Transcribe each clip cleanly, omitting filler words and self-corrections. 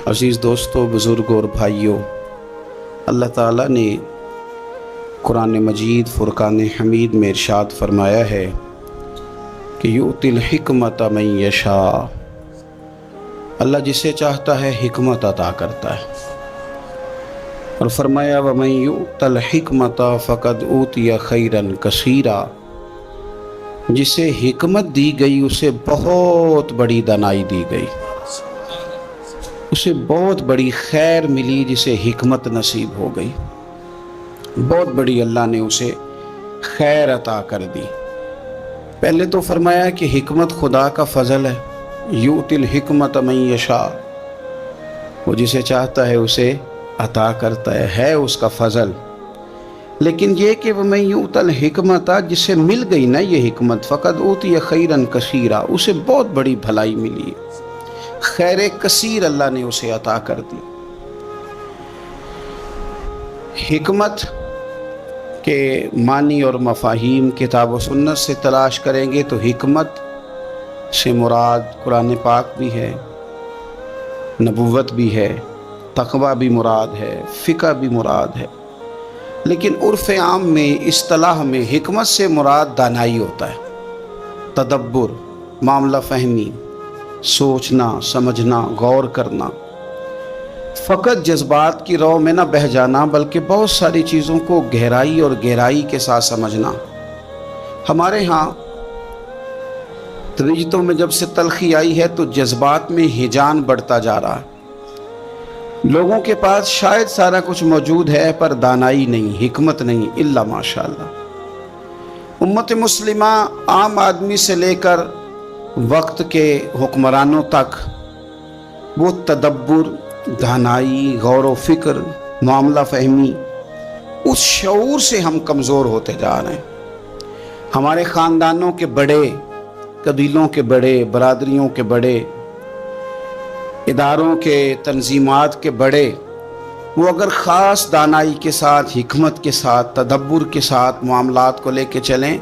عزیز دوستو، بزرگوں اور بھائیوں، اللہ تعالیٰ نے قرآن مجید فرقان حمید میں ارشاد فرمایا ہے کہ یؤتی الحکمت من یشاء، اللہ جسے چاہتا ہے حکمت عطا کرتا ہے، اور فرمایا ومن یؤت الحکمت فقد اوتی خیرا کثیرا، جسے حکمت دی گئی اسے بہت بڑی دانائی دی گئی، اسے بہت بڑی خیر ملی، جسے حکمت نصیب ہو گئی، بہت بڑی اللہ نے اسے خیر عطا کر دی۔ پہلے تو فرمایا کہ حکمت خدا کا فضل ہے، یؤتی الحکمت من یشاء، وہ جسے چاہتا ہے اسے عطا کرتا ہے اس کا فضل۔ لیکن یہ کہ ومن یؤت الحکمت، جسے مل گئی نا یہ حکمت، فقد اوتی خیرا کثیرا، اسے بہت بڑی بھلائی ملی، خیر کثیر اللہ نے اسے عطا کر دی۔ حکمت کے معنی اور مفاہیم کتاب و سنت سے تلاش کریں گے تو حکمت سے مراد قرآن پاک بھی ہے، نبوت بھی ہے، تقوی بھی مراد ہے، فقہ بھی مراد ہے۔ لیکن عرف عام میں، اصطلاح میں حکمت سے مراد دانائی ہوتا ہے، تدبر، معاملہ فہمی، سوچنا، سمجھنا، غور کرنا، فقط جذبات کی رو میں نہ بہہ جانا، بلکہ بہت ساری چیزوں کو گہرائی کے ساتھ سمجھنا۔ ہمارے ہاں ترجتوں میں جب سے تلخی آئی ہے تو جذبات میں ہیجان بڑھتا جا رہا ہے، لوگوں کے پاس شاید سارا کچھ موجود ہے پر دانائی نہیں، حکمت نہیں، الا ماشاءاللہ۔ امت مسلمہ عام آدمی سے لے کر وقت کے حکمرانوں تک وہ تدبر، دانائی، غور و فکر، معاملہ فہمی، اس شعور سے ہم کمزور ہوتے جا رہے ہیں۔ ہمارے خاندانوں کے بڑے، قبیلوں کے بڑے، برادریوں کے بڑے، اداروں کے، تنظیمات کے بڑے، وہ اگر خاص دانائی کے ساتھ، حکمت کے ساتھ، تدبر کے ساتھ معاملات کو لے کے چلیں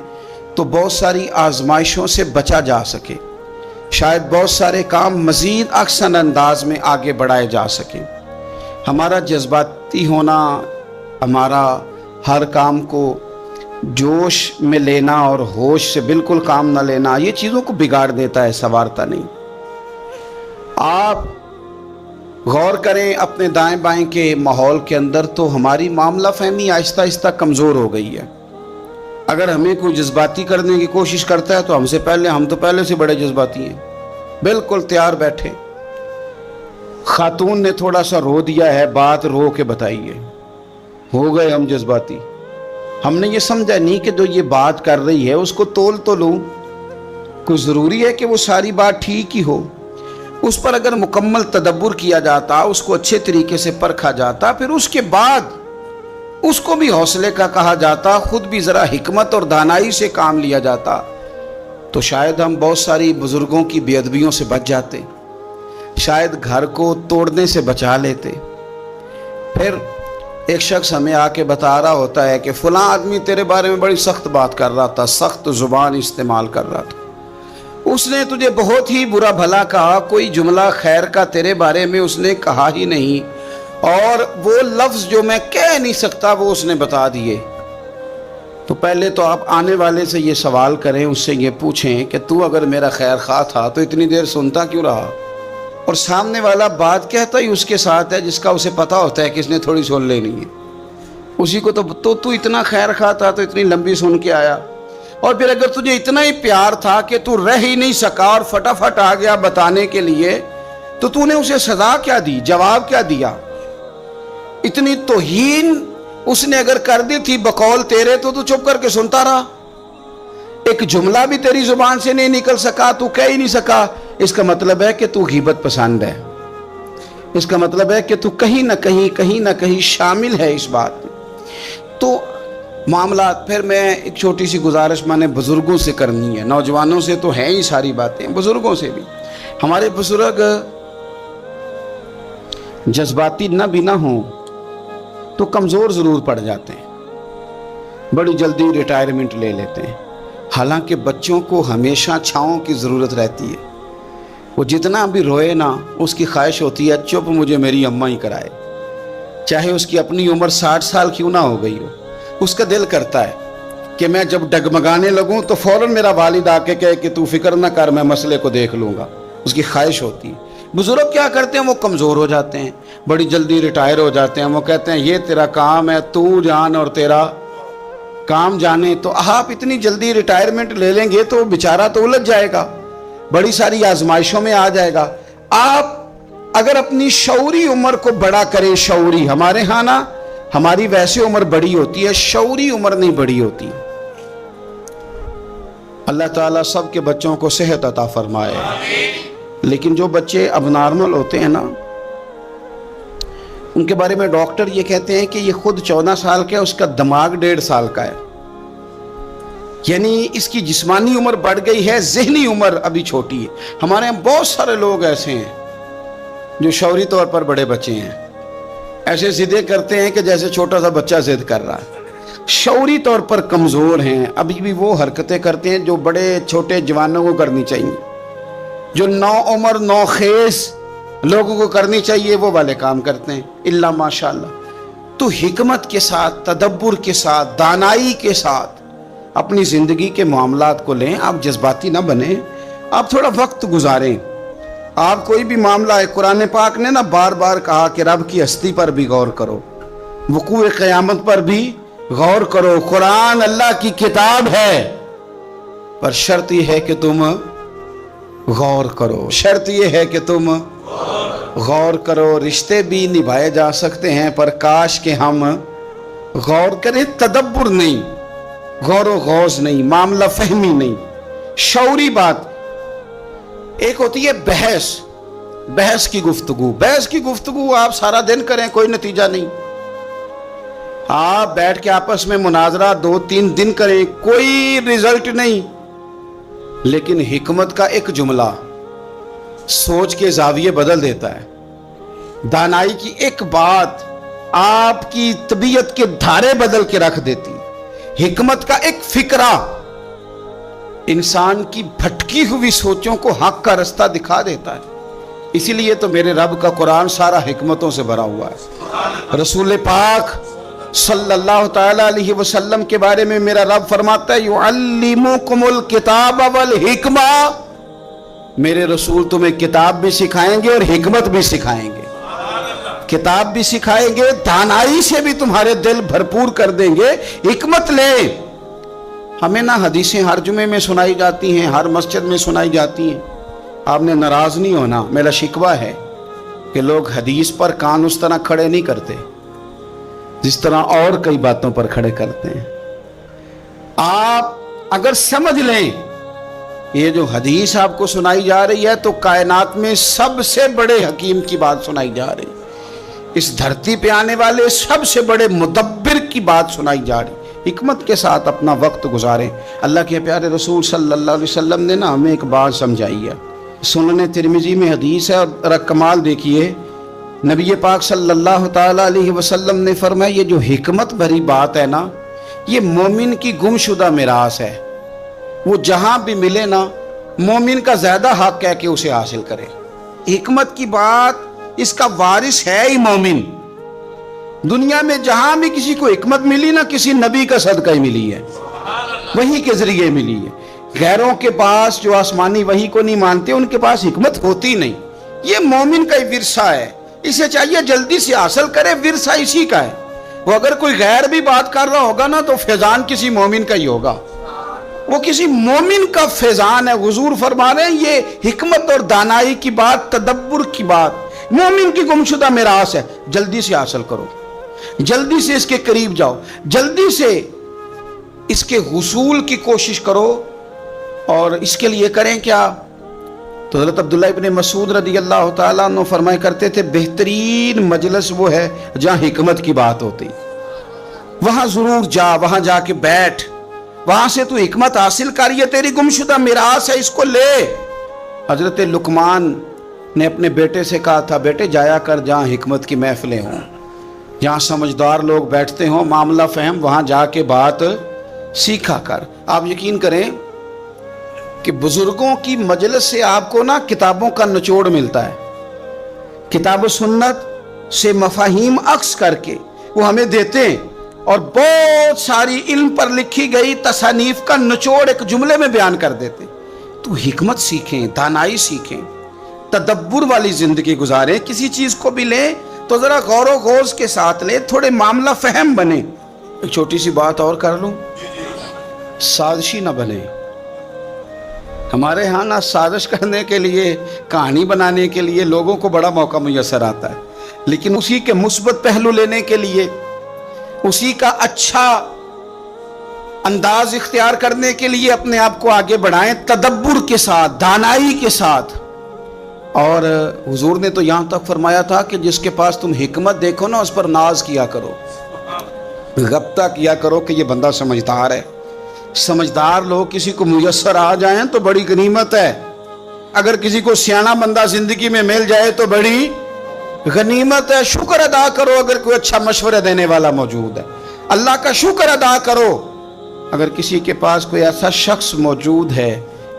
تو بہت ساری آزمائشوں سے بچا جا سکے، شاید بہت سارے کام مزید احسن انداز میں آگے بڑھائے جا سکیں۔ ہمارا جذباتی ہونا، ہمارا ہر کام کو جوش میں لینا اور ہوش سے بالکل کام نہ لینا، یہ چیزوں کو بگاڑ دیتا ہے، سنوارتا نہیں۔ آپ غور کریں اپنے دائیں بائیں کے ماحول کے اندر تو ہماری معاملہ فہمی آہستہ آہستہ کمزور ہو گئی ہے۔ اگر ہمیں کوئی جذباتی کرنے کی کوشش کرتا ہے تو ہم تو پہلے سے بڑے جذباتی ہیں، بالکل تیار بیٹھے۔ خاتون نے تھوڑا سا رو دیا ہے، بات رو کے بتائیے، ہو گئے ہم جذباتی۔ ہم نے یہ سمجھا نہیں کہ جو یہ بات کر رہی ہے اس کو تول تو لوں، کوئی ضروری ہے کہ وہ ساری بات ٹھیک ہی ہو؟ اس پر اگر مکمل تدبر کیا جاتا، اس کو اچھے طریقے سے پرکھا جاتا، پھر اس کے بعد اس کو بھی حوصلے کا کہا جاتا، خود بھی ذرا حکمت اور دانائی سے کام لیا جاتا، تو شاید ہم بہت ساری بزرگوں کی بے ادبیوں سے بچ جاتے، شاید گھر کو توڑنے سے بچا لیتے۔ پھر ایک شخص ہمیں آ کے بتا رہا ہوتا ہے کہ فلاں آدمی تیرے بارے میں بڑی سخت بات کر رہا تھا، سخت زبان استعمال کر رہا تھا، اس نے تجھے بہت ہی برا بھلا کہا، کوئی جملہ خیر کا تیرے بارے میں اس نے کہا ہی نہیں، اور وہ لفظ جو میں کہہ نہیں سکتا وہ اس نے بتا دیے۔ تو پہلے تو آپ آنے والے سے یہ سوال کریں، اس سے یہ پوچھیں کہ تو اگر میرا خیر خواہ تھا تو اتنی دیر سنتا کیوں رہا؟ اور سامنے والا بات کہتا ہی اس کے ساتھ ہے جس کا اسے پتا ہوتا ہے کہ اس نے تھوڑی سن لینی ہے، اسی کو تو اتنا خیر خواہ تھا تو اتنی لمبی سن کے آیا، اور پھر اگر تجھے اتنا ہی پیار تھا کہ تو رہ ہی نہیں سکا اور فٹافٹ آ گیا بتانے کے لیے، تو نے اسے سزا کیا دی، جواب کیا دیا؟ اتنی توہین اس نے اگر کر دی تھی بقول تیرے تو چپ کر کے سنتا رہا، ایک جملہ بھی تیری زبان سے نہیں نکل سکا، تو کہہ ہی نہیں سکا، اس کا مطلب ہے کہ تو غیبت پسند ہے، اس کا مطلب ہے کہ تو کہیں نہ کہیں شامل ہے اس بات میں۔ تو معاملات، پھر میں ایک چھوٹی سی گزارش میں نے بزرگوں سے کرنی ہے، نوجوانوں سے تو ہیں ہی ساری باتیں، بزرگوں سے بھی۔ ہمارے بزرگ جذباتی نہ ہوں تو کمزور ضرور پڑ جاتے ہیں، بڑی جلدی ریٹائرمنٹ لے لیتے ہیں، حالانکہ بچوں کو ہمیشہ چھاؤں کی ضرورت رہتی ہے۔ وہ جتنا بھی روئے نا اس کی خواہش ہوتی ہے چپ مجھے میری اماں ہی کرائے، چاہے اس کی اپنی عمر 60 سال کیوں نہ ہو گئی ہو، اس کا دل کرتا ہے کہ میں جب ڈگمگانے لگوں تو فوراً میرا والد آ کے کہے کہ تو فکر نہ کر، میں مسئلے کو دیکھ لوں گا، اس کی خواہش ہوتی ہے۔ بزرگ کیا کرتے ہیں، وہ کمزور ہو جاتے ہیں، بڑی جلدی ریٹائر ہو جاتے ہیں، وہ کہتے ہیں یہ تیرا کام ہے، تو جان اور تیرا کام جانے۔ تو آپ اتنی جلدی ریٹائرمنٹ لے لیں گے تو بیچارہ تو الجھ جائے گا، بڑی ساری آزمائشوں میں آ جائے گا۔ آپ اگر اپنی شعوری عمر کو بڑا کریں، شعوری، ہمارے ہاں نا ہماری ویسے عمر بڑی ہوتی ہے، شعوری عمر نہیں بڑی ہوتی۔ اللہ تعالیٰ سب کے بچوں کو صحت عطا فرمائے، لیکن جو بچے اب نارمل ہوتے ہیں نا ان کے بارے میں ڈاکٹر یہ کہتے ہیں کہ یہ خود 14 سال کا ہے، اس کا دماغ 1.5 سال کا ہے، یعنی اس کی جسمانی عمر بڑھ گئی ہے، ذہنی عمر ابھی چھوٹی ہے۔ ہمارے یہاں بہت سارے لوگ ایسے ہیں جو شعوری طور پر بڑے بچے ہیں، ایسے ضدیں کرتے ہیں کہ جیسے چھوٹا سا بچہ ضد کر رہا ہے، شعوری طور پر کمزور ہیں، ابھی بھی وہ حرکتیں کرتے ہیں جو بڑے چھوٹے جوانوں کو کرنی چاہیے، جو نو عمر نو خیز لوگوں کو کرنی چاہیے وہ والے کام کرتے ہیں، الا ماشاءاللہ۔ تو حکمت کے ساتھ، تدبر کے ساتھ، دانائی کے ساتھ اپنی زندگی کے معاملات کو لیں، آپ جذباتی نہ بنیں، آپ تھوڑا وقت گزاریں۔ آپ کوئی بھی معاملہ ہے، قرآن پاک نے نا بار بار کہا کہ رب کی ہستی پر بھی غور کرو، وقوع قیامت پر بھی غور کرو، قرآن اللہ کی کتاب ہے، پر شرط یہ ہے کہ تم غور کرو، شرط یہ ہے کہ تم غور کرو۔ رشتے بھی نبھائے جا سکتے ہیں پر کاش کہ ہم غور کریں، تدبر نہیں، غور و غوض نہیں، معاملہ فہمی نہیں، شعوری بات۔ ایک ہوتی ہے بحث کی گفتگو، بحث کی گفتگو آپ سارا دن کریں کوئی نتیجہ نہیں، آپ بیٹھ کے آپس میں مناظرہ 2-3 دن کریں کوئی رزلٹ نہیں، لیکن حکمت کا ایک جملہ سوچ کے زاویے بدل دیتا ہے، دانائی کی ایک بات آپ کی طبیعت کے دھارے بدل کے رکھ دیتی، حکمت کا ایک فکرہ انسان کی بھٹکی ہوئی سوچوں کو حق کا رستہ دکھا دیتا ہے۔ اسی لیے تو میرے رب کا قرآن سارا حکمتوں سے بھرا ہوا ہے۔ رسول پاک صلی اللہ تعالی علیہ وسلم کے بارے میں میرا رب فرماتا ہے یعلمکم الکتاب والحکمہ، میرے رسول تمہیں کتاب بھی سکھائیں گے اور حکمت بھی سکھائیں گے، کتاب بھی سکھائیں گے، دانائی سے بھی تمہارے دل بھرپور کر دیں گے۔ حکمت لیں، ہمیں نہ حدیثیں ہر جمعے میں سنائی جاتی ہیں، ہر مسجد میں سنائی جاتی ہیں، آپ نے ناراض نہیں ہونا، میرا شکوہ ہے کہ لوگ حدیث پر کان اس طرح کھڑے نہیں کرتے جس طرح اور کئی باتوں پر کھڑے کرتے ہیں۔ آپ اگر سمجھ لیں یہ جو حدیث آپ کو سنائی جا رہی ہے تو کائنات میں سب سے بڑے حکیم کی بات سنائی جا رہی، اس دھرتی پہ آنے والے سب سے بڑے مدبر کی بات سنائی جا رہی، حکمت کے ساتھ اپنا وقت گزاریں۔ اللہ کے پیارے رسول صلی اللہ علیہ وسلم نے نا ہمیں ایک بات سمجھائی ہے، سنن ترمذی میں حدیث ہے، اور کمال دیکھیے، نبی پاک صلی اللہ تعالی علیہ وسلم نے فرمایا یہ جو حکمت بھری بات ہے نا یہ مومن کی گمشدہ میراث ہے، وہ جہاں بھی ملے نا مومن کا زیادہ حق ہے کہ اسے حاصل کرے۔ حکمت کی بات اس کا وارث ہے ہی مومن، دنیا میں جہاں بھی کسی کو حکمت ملی نا کسی نبی کا صدقہ ہی ملی ہے، وحی کے ذریعے ملی ہے۔ غیروں کے پاس جو آسمانی وحی کو نہیں مانتے ان کے پاس حکمت ہوتی نہیں، یہ مومن کا ہی ورثہ ہے، اسے چاہیے جلدی سے حاصل کرے، ورثہ اسی کا ہے۔ وہ اگر کوئی غیر بھی بات کر رہا ہوگا نا تو فیضان کسی مومن کا ہی ہوگا، وہ کسی مومن کا فیضان ہے۔ حضور فرما رہے ہیں یہ حکمت اور دانائی کی بات، تدبر کی بات مومن کی گمشدہ میراث ہے، جلدی سے حاصل کرو، جلدی سے اس کے قریب جاؤ، جلدی سے اس کے حصول کی کوشش کرو۔ اور اس کے لیے کریں کیا؟ تو حضرت عبداللہ ابن مسعود رضی اللہ تعالیٰ عنہ فرمایا کرتے تھے بہترین مجلس وہ ہے جہاں حکمت کی بات ہوتی، وہاں ضرور جا، وہاں جا کے بیٹھ، وہاں سے تو حکمت حاصل کر، یہ تیری گمشدہ میراث ہے، اس کو لے۔ حضرت لقمان نے اپنے بیٹے سے کہا تھا بیٹے جایا کر جہاں حکمت کی محفلیں ہوں، جہاں سمجھدار لوگ بیٹھتے ہوں، معاملہ فہم، وہاں جا کے بات سیکھا کر۔ آپ یقین کریں کہ بزرگوں کی مجلس سے آپ کو نا کتابوں کا نچوڑ ملتا ہے، کتاب و سنت سے مفاہیم عکس کر کے وہ ہمیں دیتے ہیں، اور بہت ساری علم پر لکھی گئی تصانیف کا نچوڑ ایک جملے میں بیان کر دیتے۔ تو حکمت سیکھیں، دانائی سیکھیں، تدبر والی زندگی گزاریں، کسی چیز کو بھی لیں تو ذرا غور و غوض کے ساتھ لیں، تھوڑے معاملہ فہم بنے۔ ایک چھوٹی سی بات اور کر لوں، سازشی نہ بنے۔ ہمارے ہاں نا سازش کرنے کے لیے، کہانی بنانے کے لیے لوگوں کو بڑا موقع میسر آتا ہے، لیکن اسی کے مثبت پہلو لینے کے لیے، اسی کا اچھا انداز اختیار کرنے کے لیے اپنے آپ کو آگے بڑھائیں، تدبر کے ساتھ، دانائی کے ساتھ۔ اور حضور نے تو یہاں تک فرمایا تھا کہ جس کے پاس تم حکمت دیکھو نا اس پر ناز کیا کرو، غبطہ کیا کرو کہ یہ بندہ سمجھدار ہے۔ سمجھدار لوگ کسی کو میسر آ جائیں تو بڑی غنیمت ہے، اگر کسی کو سیاںا بندہ زندگی میں مل جائے تو بڑی غنیمت ہے۔ شکر ادا کرو اگر کوئی اچھا مشورہ دینے والا موجود ہے، اللہ کا شکر ادا کرو اگر کسی کے پاس کوئی ایسا شخص موجود ہے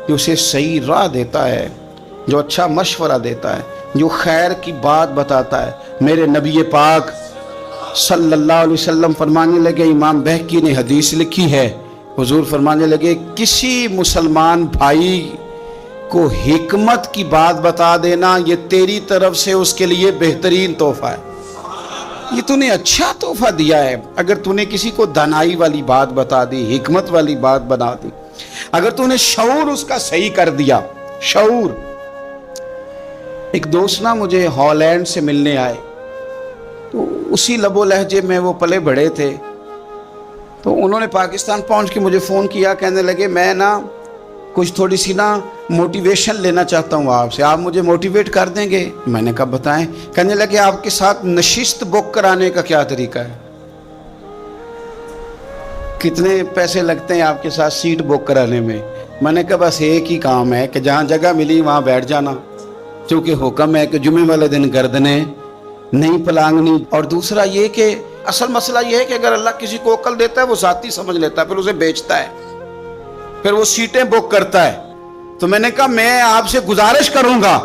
جو اسے صحیح راہ دیتا ہے، جو اچھا مشورہ دیتا ہے، جو خیر کی بات بتاتا ہے۔ میرے نبی پاک صلی اللہ علیہ وسلم فرمانے لگے، امام بہقی نے حدیث لکھی ہے، حضور فرمانے لگے کسی مسلمان بھائی کو حکمت کی بات بتا دینا یہ تیری طرف سے اس کے لیے بہترین تحفہ ہے، یہ تو نے اچھا تحفہ دیا ہے۔ اگر تو نے کسی کو دانائی والی بات بتا دی، حکمت والی بات بنا دی، اگر تو نے شعور اس کا صحیح کر دیا، شعور۔ ایک دوست نا مجھے ہالینڈ سے ملنے آئے، تو اسی لب و لہجے میں وہ پلے بڑھے تھے، تو انہوں نے پاکستان پہنچ کے مجھے فون کیا، کہنے لگے میں نا کچھ تھوڑی سی نا موٹیویشن لینا چاہتا ہوں آپ سے، آپ مجھے موٹیویٹ کر دیں گے؟ میں نے کہا بتائیں۔ کہنے لگے آپ کے ساتھ نشست بک کرانے کا کیا طریقہ ہے، کتنے پیسے لگتے ہیں آپ کے ساتھ سیٹ بک کرانے میں؟ میں نے کہا بس ایک ہی کام ہے کہ جہاں جگہ ملی وہاں بیٹھ جانا، چونکہ حکم ہے کہ جمعے والے دن گردنیں نہیں پلانگنی۔ اور دوسرا یہ کہ اصل مسئلہ یہ ہے کہ اگر اللہ کسی کو عقل دیتا ہے وہ ذاتی سمجھ لیتا ہے، پھر اسے بیچتا ہے، پھر وہ سیٹیں بک کرتا ہے۔ تو میں نے کہا میں آپ سے گزارش کروں گا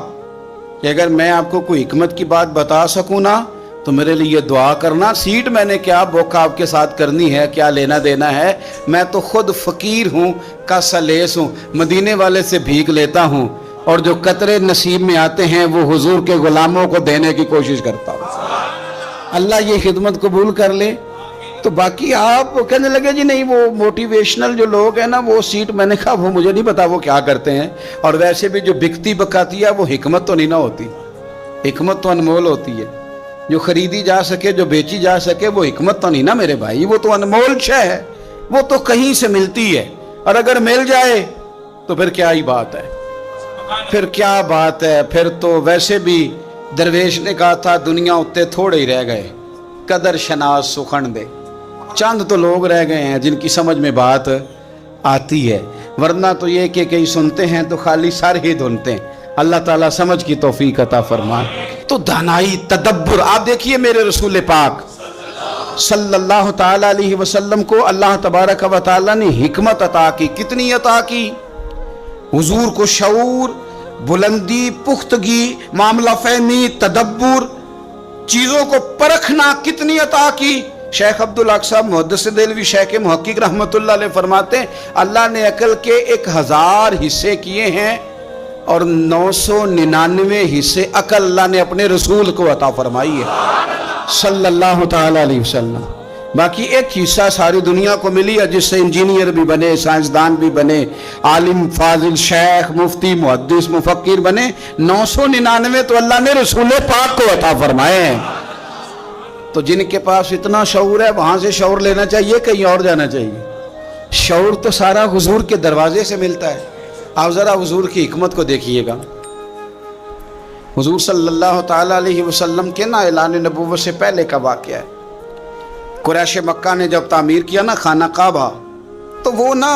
کہ اگر میں آپ کو کوئی حکمت کی بات بتا سکوں نا تو میرے لیے دعا کرنا۔ سیٹ میں نے کیا بک آپ کے ساتھ کرنی ہے، کیا لینا دینا ہے، میں تو خود فقیر ہوں، کا سلیس ہوں، مدینے والے سے بھیک لیتا ہوں، اور جو قطرے نصیب میں آتے ہیں وہ حضور کے غلاموں کو دینے کی کوشش کرتا ہوں۔ اللہ یہ خدمت قبول کر لے۔ تو باقی آپ کہنے لگے جی نہیں وہ موٹیویشنل جو لوگ ہیں نا وہ سیٹ، میں نے کہا وہ مجھے نہیں پتا وہ کیا کرتے ہیں، اور ویسے بھی جو بکتی بکاتی ہے وہ حکمت تو نہیں نہ ہوتی، حکمت تو انمول ہوتی ہے، جو خریدی جا سکے، جو بیچی جا سکے، وہ حکمت تو نہیں نا میرے بھائی، وہ تو انمول شے ہے، وہ تو کہیں سے ملتی ہے، اور اگر مل جائے تو پھر کیا ہی بات ہے، پھر کیا بات ہے۔ پھر تو ویسے بھی درویش نے کہا تھا دنیا اتے تھوڑے ہی رہ گئے، قدر شناس سخن دے، چند تو لوگ رہ گئے ہیں جن کی سمجھ میں بات آتی ہے، ورنہ تو یہ کہ کئی سنتے ہیں تو خالی سر ہی دھنتے ہیں۔ اللہ تعالیٰ سمجھ کی توفیق عطا فرمائے۔ تو دانائی، تدبر، آپ دیکھیے میرے رسول پاک صلی اللہ تعالیٰ علیہ وسلم کو اللہ تبارک و تعالیٰ نے حکمت عطا کی، کتنی عطا کی؟ حضور کو شعور، بلندی، پختگی، معاملہ فہمی، تدبر، چیزوں کو پرکھنا کتنی عطا کی۔ شیخ عبدالحق صاحب محدث دہلوی شیخ محقق رحمۃ اللہ علیہ فرماتے ہیں اللہ نے عقل کے 1000 حصے کیے ہیں اور 999 حصے عقل اللہ نے اپنے رسول کو عطا فرمائی ہے صلی اللہ تعالی علیہ وسلم۔ باقی ایک حصہ ساری دنیا کو ملی ہے جس سے انجینئر بھی بنے، سائنسدان بھی بنے، عالم فاضل شیخ مفتی محدث مفکر بنے، 999 تو اللہ نے رسول پاک کو عطا فرمائے ہیں۔ تو جن کے پاس اتنا شعور ہے وہاں سے شعور لینا چاہیے، کہیں اور جانا چاہیے؟ شعور تو سارا حضور کے دروازے سے ملتا ہے۔ آپ ذرا حضور کی حکمت کو دیکھیے گا۔ حضور صلی اللہ تعالیٰ علیہ وسلم کے نا اعلان نبوت سے پہلے کا واقعہ ہے۔ قریش مکہ نے جب تعمیر کیا نا خانہ کعبہ، تو وہ نا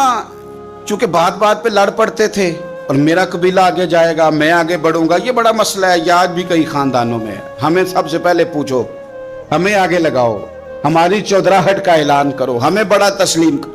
چونکہ بات بات پہ لڑ پڑتے تھے، اور میرا قبیلہ آگے جائے گا، میں آگے بڑھوں گا، یہ بڑا مسئلہ ہے، یہ آج بھی کئی خاندانوں میں ہے۔ ہمیں سب سے پہلے پوچھو، ہمیں آگے لگاؤ، ہماری چودراہٹ کا اعلان کرو، ہمیں بڑا تسلیم کرو۔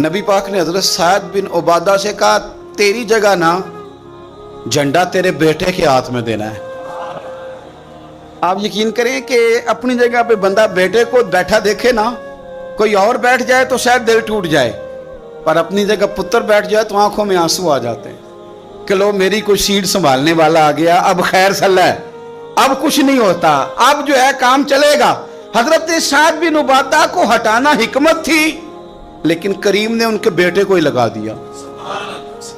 نبی پاک نے حضرت سعد بن عبادہ سے کہا تیری جگہ نا جھنڈا تیرے بیٹے کے ہاتھ میں دینا ہے. آپ یقین کریں کہ اپنی جگہ پہ بندہ بیٹے کو بیٹھا دیکھے نا, کوئی اور بیٹھ جائے تو شاید دل ٹوٹ جائے, پر اپنی جگہ پتر بیٹھ جائے تو آنکھوں میں آنسو آ جاتے ہیں کہ لو میری کوئی سیٹ سنبھالنے والا آ گیا, اب خیر صلی ہے, اب کچھ نہیں ہوتا, اب جو ہے کام چلے گا. حضرت سعد بن عبادہ کو ہٹانا حکمت تھی, لیکن کریم نے ان کے بیٹے کو ہی لگا دیا.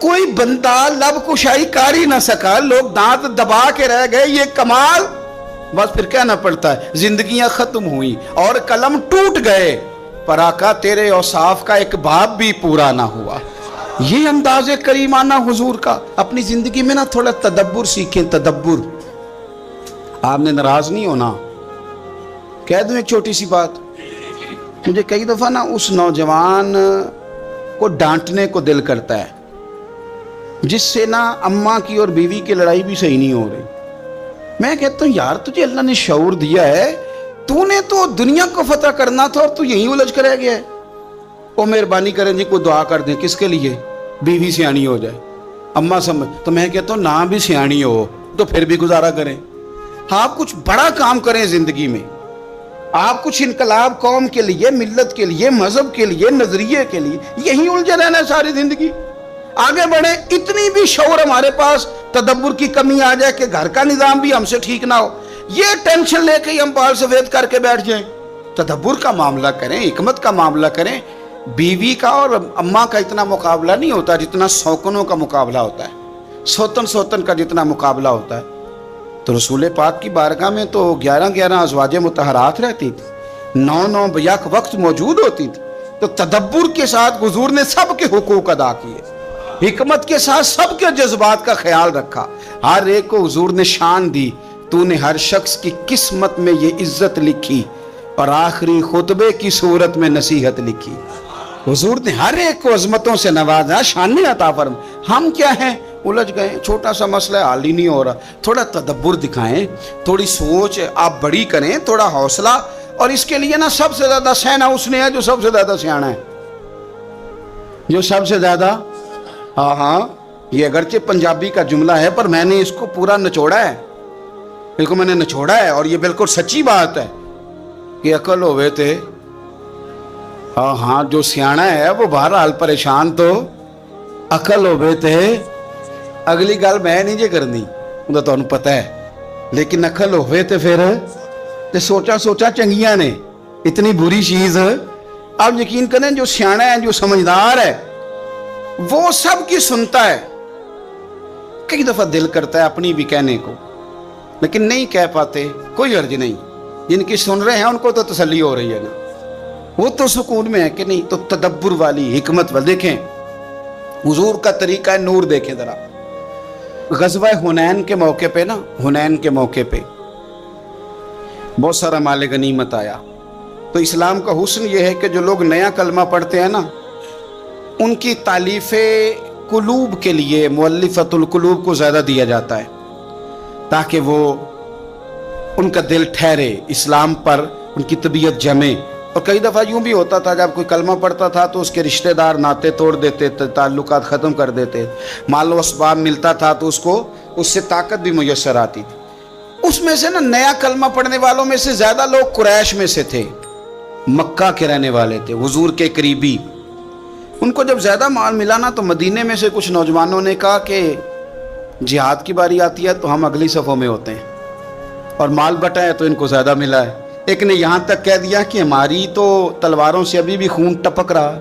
کوئی بندہ لب کشائی کر ہی نہ سکا, لوگ دانت دبا کے رہ گئے, یہ کمال. بس پھر کہنا پڑتا ہے زندگیاں ختم ہوئی اور قلم ٹوٹ گئے, پر آقا تیرے اوصاف کا ایک باب بھی پورا نہ ہوا. یہ انداز کریمانہ حضور کا. اپنی زندگی میں نا تھوڑا تدبر سیکھیں, تدبر. آپ نے ناراض نہیں ہونا. کہہ دوں ایک چھوٹی سی بات, مجھے کئی دفعہ نا اس نوجوان کو ڈانٹنے کو دل کرتا ہے جس سے نا اماں کی اور بیوی کی لڑائی بھی صحیح نہیں ہو رہی. میں کہتا ہوں یار تجھے اللہ نے شعور دیا ہے, تو نے تو دنیا کو فتح کرنا تھا اور تو یہیں الجھ کر رہ گیا ہے. او مہربانی کریں جی کوئی دعا کر دیں, کس کے لیے؟ بیوی سیانی ہو جائے, اماں سمجھ. تو میں کہتا ہوں نہ بھی سیانی ہو تو پھر بھی گزارا کریں. آپ کچھ بڑا کام کریں زندگی میں, آپ کچھ انقلاب قوم کے لیے, ملت کے لیے, مذہب کے لیے, نظریے کے لیے, یہیں الجھے رہنا ہے ساری زندگی. آگے بڑھیں. اتنی بھی شعور ہمارے پاس تدبر کی کمی آ جائے کہ گھر کا نظام بھی ہم سے ٹھیک نہ ہو, یہ ٹینشن لے کے ہم بال سفید کر کے بیٹھ جائیں. تدبر کا معاملہ کریں, حکمت کا معاملہ کریں. بیوی کا اور اماں کا اتنا مقابلہ نہیں ہوتا جتنا سوکنوں کا مقابلہ ہوتا ہے, سوتن کا جتنا مقابلہ ہوتا ہے. تو رسول پاک کی بارگاہ میں تو 11 ازواج مطہرات رہتی تھی, 9 بیک وقت موجود ہوتی تھی. تو تدبر کے ساتھ حضور نے سب کے حقوق ادا کیے, حکمت کے ساتھ سب کے جذبات کا خیال رکھا, ہر ایک کو حضور نے شان دی. تو نے ہر شخص کی قسمت میں یہ عزت لکھی اور آخری خطبے کی صورت میں نصیحت لکھی. حضور نے ہر ایک کو عظمتوں سے نوازا, شان عطا فرما. ہم کیا ہیں, الجھ گئے, چھوٹا سا مسئلہ حل ہی نہیں ہو رہا. تھوڑا تدبر دکھائیں, تھوڑی سوچ آپ بڑی کریں, تھوڑا حوصلہ. اور اس کے لیے نا سب سے زیادہ سینا اس نے ہے جو سب سے زیادہ سیانا ہے, جو سب سے زیادہ. ہاں یہ اگرچہ پنجابی کا جملہ ہے پر میں نے اس کو پورا نچوڑا ہے, اس کو میں نے نچوڑا ہے, اور یہ بالکل سچی بات ہے کہ عقل ہوئے تھے. ہاں جو سیانا ہے وہ بہرحال پریشان تو عقل ہوئے تھے. اگلی گل میں نہیں جے کرنی, وہ تو انہوں پتہ ہے, لیکن عقل ہوئے تھے پھر تے سوچا چنگیاں نے, اتنی بری چیز. آپ یقین کریں جو سیانا ہے, جو سمجھدار ہے, وہ سب کی سنتا ہے. کئی دفعہ دل کرتا ہے اپنی بھی کہنے کو, لیکن نہیں کہہ پاتے. کوئی عرض نہیں, جن کی سن رہے ہیں ان کو تو تسلی ہو رہی ہے نا, وہ تو سکون میں ہے کہ نہیں. تو تدبر والی, حکمت والی. دیکھیں حضور کا طریقہ ہے نور, دیکھیں ذرا. غزوہ حنین کے موقع پہ نا, حنین کے موقع پہ بہت سارا مال غنیمت آیا. تو اسلام کا حسن یہ ہے کہ جو لوگ نیا کلمہ پڑھتے ہیں نا, ان کی تالیف قلوب کے لیے مؤلفۃ القلوب کو زیادہ دیا جاتا ہے, تاکہ وہ ان کا دل ٹھہرے اسلام پر, ان کی طبیعت جمے. اور کئی دفعہ یوں بھی ہوتا تھا جب کوئی کلمہ پڑھتا تھا تو اس کے رشتہ دار ناطے توڑ دیتے, تعلقات ختم کر دیتے, مال و اسباب ملتا تھا تو اس کو اس سے طاقت بھی میسر آتی تھی. اس میں سے نا نیا کلمہ پڑھنے والوں میں سے زیادہ لوگ قریش میں سے تھے, مکہ کے رہنے والے تھے, حضور کے قریبی. ان کو جب زیادہ مال ملا نا تو مدینے میں سے کچھ نوجوانوں نے کہا کہ جہاد کی باری آتی ہے تو ہم اگلی صفوں میں ہوتے ہیں, اور مال بٹا ہے تو ان کو زیادہ ملا ہے. ایک نے یہاں تک کہہ دیا کہ ہماری تو تلواروں سے ابھی بھی خون ٹپک رہا ہے,